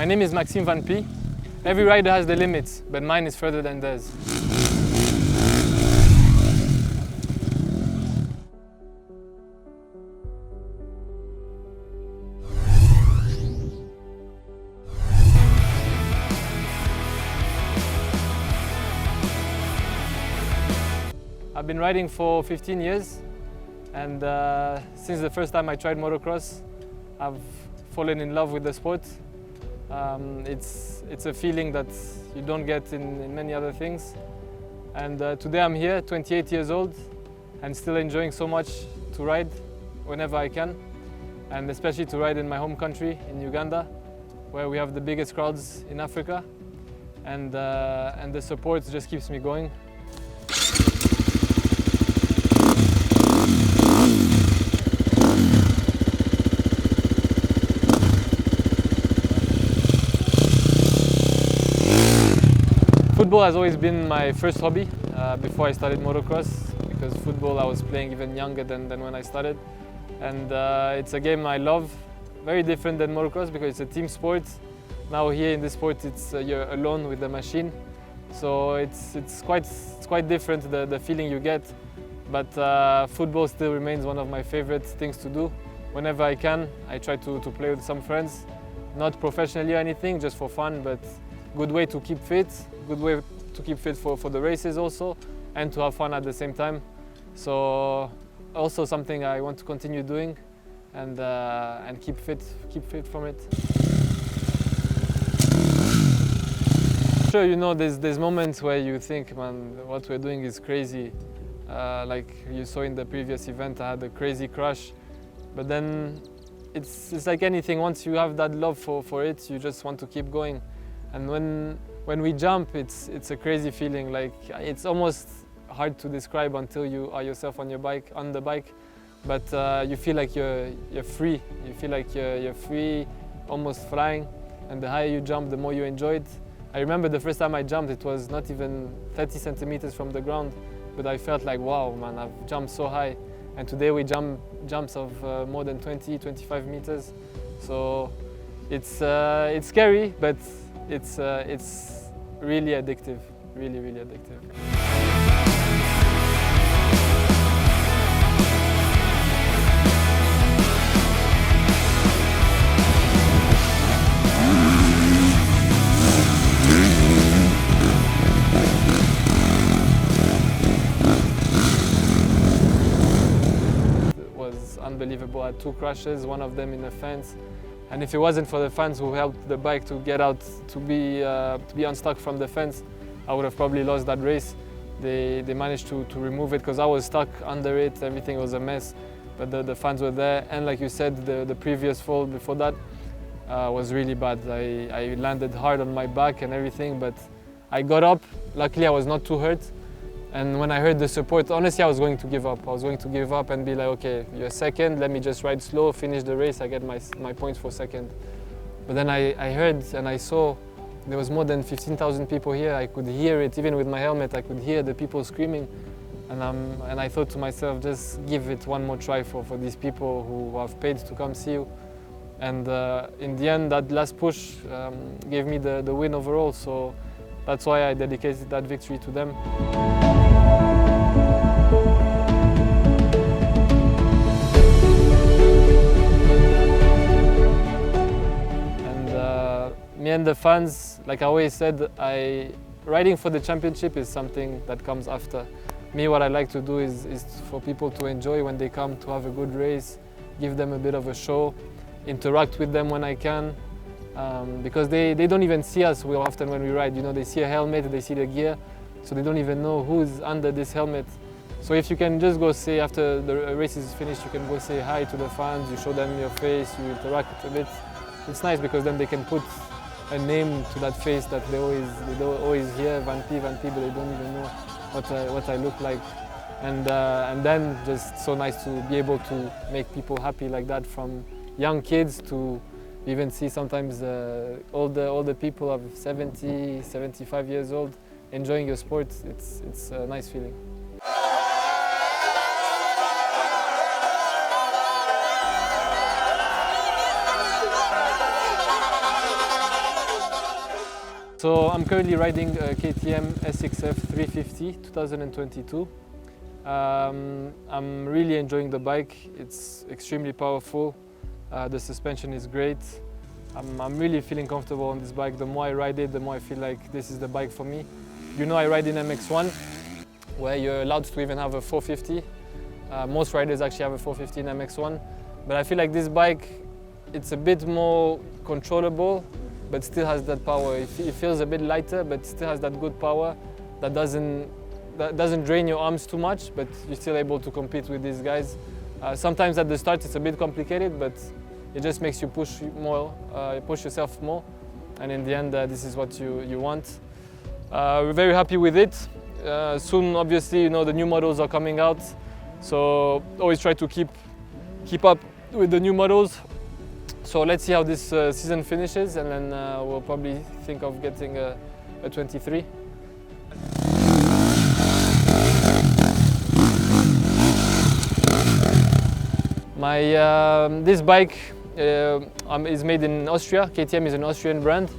My name is MAXIM VAN PEE. Every rider has the limits, but mine is further than theirs. I've been riding for 15 years, and since the first time I tried motocross, I've fallen in love with the sport. It's a feeling that you don't get in many other things. And today I'm here, 28 years old, and still enjoying so much to ride whenever I can, and especially to ride in my home country, in Uganda, where we have the biggest crowds in Africa, and the support just keeps me going. Football has always been my first hobby before I started motocross, because football I was playing even younger than when I started. And it's a game I love, very different than motocross because it's a team sport. Now here in this sport you're alone with the machine, so it's quite different, the feeling you get. But football still remains one of my favorite things to do. Whenever I can, I try to play with some friends, not professionally or anything, just for fun, but good way to keep fit, good way to keep fit for the races also, and to have fun at the same time. So also something I want to continue doing, and keep fit from it. Sure, you know, there's moments where you think, man, what we're doing is crazy. Like you saw in the previous event, I had a crazy crash, but then it's like anything. Once you have that love for it, you just want to keep going. And when we jump, it's a crazy feeling. Like it's almost hard to describe until you are yourself on the bike. But you feel like you're free. You feel like you're free, almost flying. And the higher you jump, the more you enjoy it. I remember the first time I jumped, it was not even 30 centimeters from the ground, but I felt like, wow, man, I've jumped so high. And today we jumps of more than 20, 25 meters. So it's scary, but it's really addictive, really addictive. It was unbelievable. I had 2 crashes, one of them in a fence. And if it wasn't for the fans who helped the bike to get out, to be unstuck from the fence, I would have probably lost that race. They managed to remove it because I was stuck under it, everything was a mess. But the fans were there, and like you said, the previous fall before that was really bad. I landed hard on my back and everything, but I got up. Luckily I was not too hurt. And when I heard the support, honestly I was going to give up. I was going to give up and be like, okay, you're second, let me just ride slow, finish the race, I get my points for second. But then I heard and I saw there was more than 15,000 people here. I could hear it, even with my helmet, I could hear the people screaming. And I thought to myself, just give it one more try for these people who have paid to come see you. And in the end, that last push gave me the win overall. So that's why I dedicated that victory to them. Me and the fans, like I always said, riding for the championship is something that comes after. Me, what I like to do is for people to enjoy when they come, to have a good race, give them a bit of a show, interact with them when I can, because they don't even see us real often when we ride. You know, they see a helmet, they see the gear, so they don't even know who's under this helmet. So if you can just go say, after the race is finished, you can go say hi to the fans, you show them your face, you interact a bit. It's nice because then they can put a name to that face that they always hear, Van Pee, but they don't even know what I look like. And then just so nice to be able to make people happy like that, from young kids to even see sometimes older people of 70, 75 years old enjoying your sport. It's a nice feeling. So I'm currently riding a KTM SXF 350 2022. I'm really enjoying the bike. It's extremely powerful. The suspension is great. I'm really feeling comfortable on this bike. The more I ride it, the more I feel like this is the bike for me. You know, I ride in MX1, where you're allowed to even have a 450. Most riders actually have a 450 in MX1. But I feel like this bike, it's a bit more controllable, but still has that power. It feels a bit lighter, but still has that good power that doesn't drain your arms too much, but you're still able to compete with these guys. Sometimes at the start it's a bit complicated, but it just makes you push yourself more. And in the end, this is what you want. We're very happy with it. Soon, obviously, you know, the new models are coming out. So always try to keep up with the new models. So let's see how this season finishes, and then we'll probably think of getting a 23. This bike is made in Austria. KTM is an Austrian brand,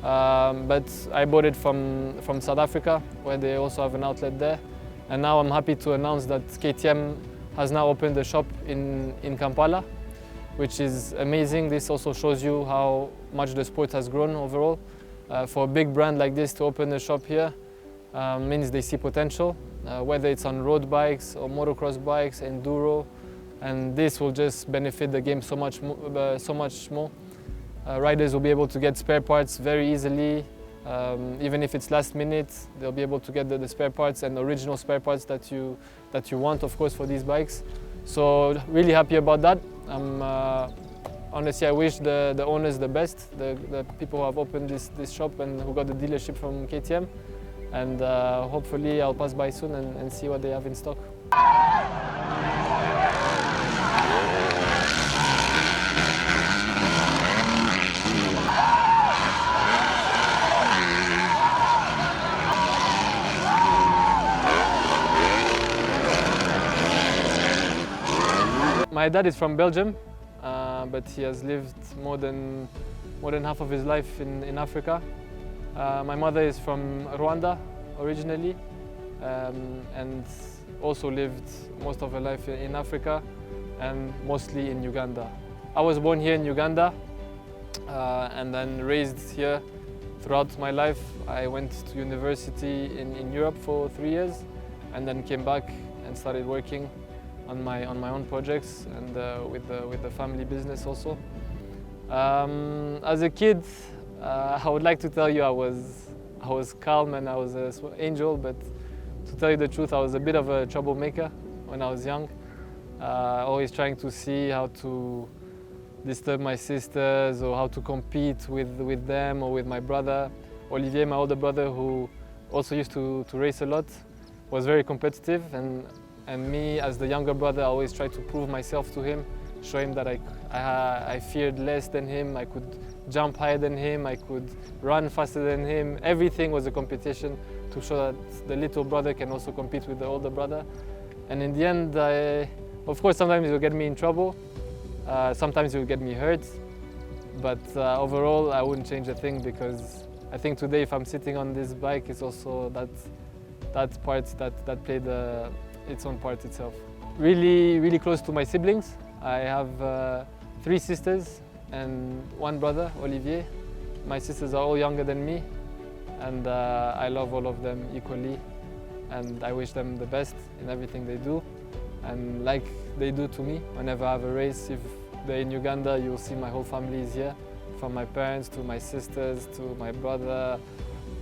but I bought it from South Africa, where they also have an outlet there. And now I'm happy to announce that KTM has now opened a shop in Kampala, which is amazing. This also shows you how much the sport has grown overall. For a big brand like this to open a shop here means they see potential, whether it's on road bikes or motocross bikes, enduro, and this will just benefit the game so much more. Riders will be able to get spare parts very easily. Even if it's last minute, they'll be able to get the spare parts and original spare parts that you want, of course, for these bikes. So really happy about that. Honestly, I wish the owners the best, the people who have opened this shop and who got the dealership from KTM. And hopefully I'll pass by soon and see what they have in stock. My dad is from Belgium, but he has lived more than half of his life in Africa. My mother is from Rwanda originally, and also lived most of her life in Africa and mostly in Uganda. I was born here in Uganda and then raised here throughout my life. I went to university in Europe for 3 years and then came back and started working on my own projects and with the family business also. As a kid, I would like to tell you I was calm and I was an angel, but to tell you the truth, I was a bit of a troublemaker when I was young. Always trying to see how to disturb my sisters or how to compete with them or with my brother. Olivier, my older brother, who also used to race a lot, was very competitive, and me as the younger brother, I always tried to prove myself to him, show him that I feared less than him, I could jump higher than him, I could run faster than him. Everything was a competition to show that the little brother can also compete with the older brother. And in the end, of course, sometimes it will get me in trouble, sometimes it will get me hurt, but overall, I wouldn't change a thing, because I think today, if I'm sitting on this bike, it's also that part that played its own part itself. Really close to my siblings. I have 3 sisters and 1 brother, Olivier. My sisters are all younger than me, and I love all of them equally, and I wish them the best in everything they do. And like they do to me, whenever I have a race, if they're in Uganda, you'll see my whole family is here, from my parents to my sisters to my brother,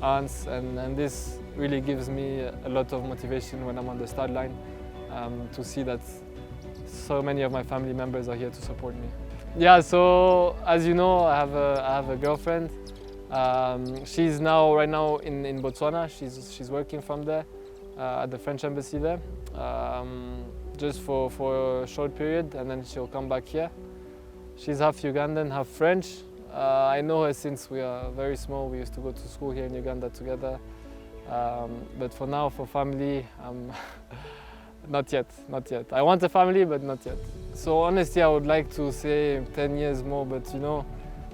aunts, and this really gives me a lot of motivation when I'm on the start line, to see that so many of my family members are here to support me. Yeah, so as you know, I have a girlfriend. She's right now in Botswana. She's working from there at the French embassy there, just for a short period, and then she'll come back here. She's half Ugandan, half French. I know her since we are very small. We used to go to school here in Uganda together. But for now, for family, not yet. I want a family, but not yet. So honestly, I would like to say 10 years more, but you know,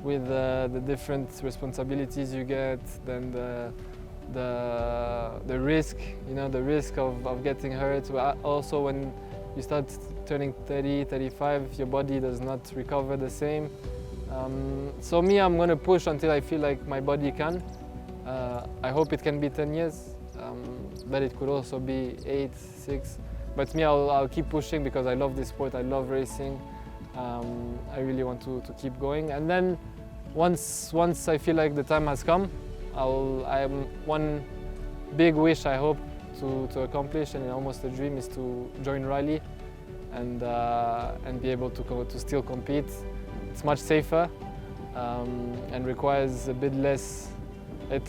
with the different responsibilities you get, then the risk, you know, the risk of getting hurt. Also, when you start turning 30, 35, your body does not recover the same. So me, I'm going to push until I feel like my body can. I hope it can be 10 years, but it could also be 8, 6. But me, I'll keep pushing because I love this sport, I love racing. I really want to keep going. And then once I feel like the time has come, one big wish I hope to accomplish, and almost a dream, is to join rally and be able to still compete. It's much safer and requires a bit less. It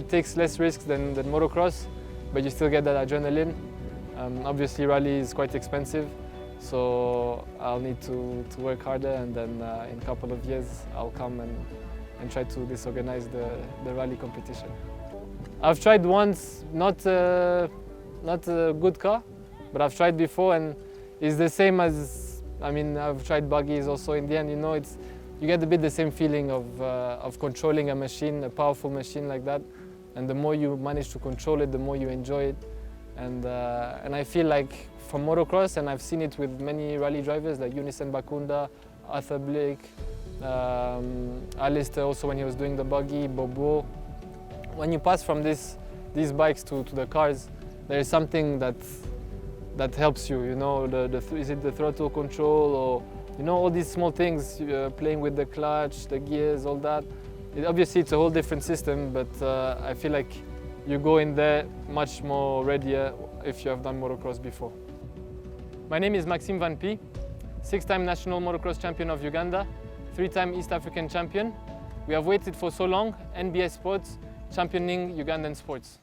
takes less risks than motocross, but you still get that adrenaline. Obviously, rally is quite expensive, so I'll need to work harder, and then in a couple of years I'll come and try to disorganize the rally competition. I've tried once, not a good car, but I've tried before, and it's the same as, I've tried buggies also. In the end, you know, you get a bit the same feeling of controlling a machine, a powerful machine like that. And the more you manage to control it, the more you enjoy it. And I feel like from motocross, and I've seen it with many rally drivers like Unison Bakunda, Arthur Blake, Alistair also when he was doing the buggy, Bobo. When you pass from these bikes to the cars, there is something that helps you. You know, is it the throttle control, or you know, all these small things, playing with the clutch, the gears, all that. Obviously, it's a whole different system, but I feel like you go in there much more readier if you have done motocross before. My name is MAXIM VAN PEE, 6-time national motocross champion of Uganda, 3-time East African champion. We have waited for so long, NBS Sports, championing Ugandan sports.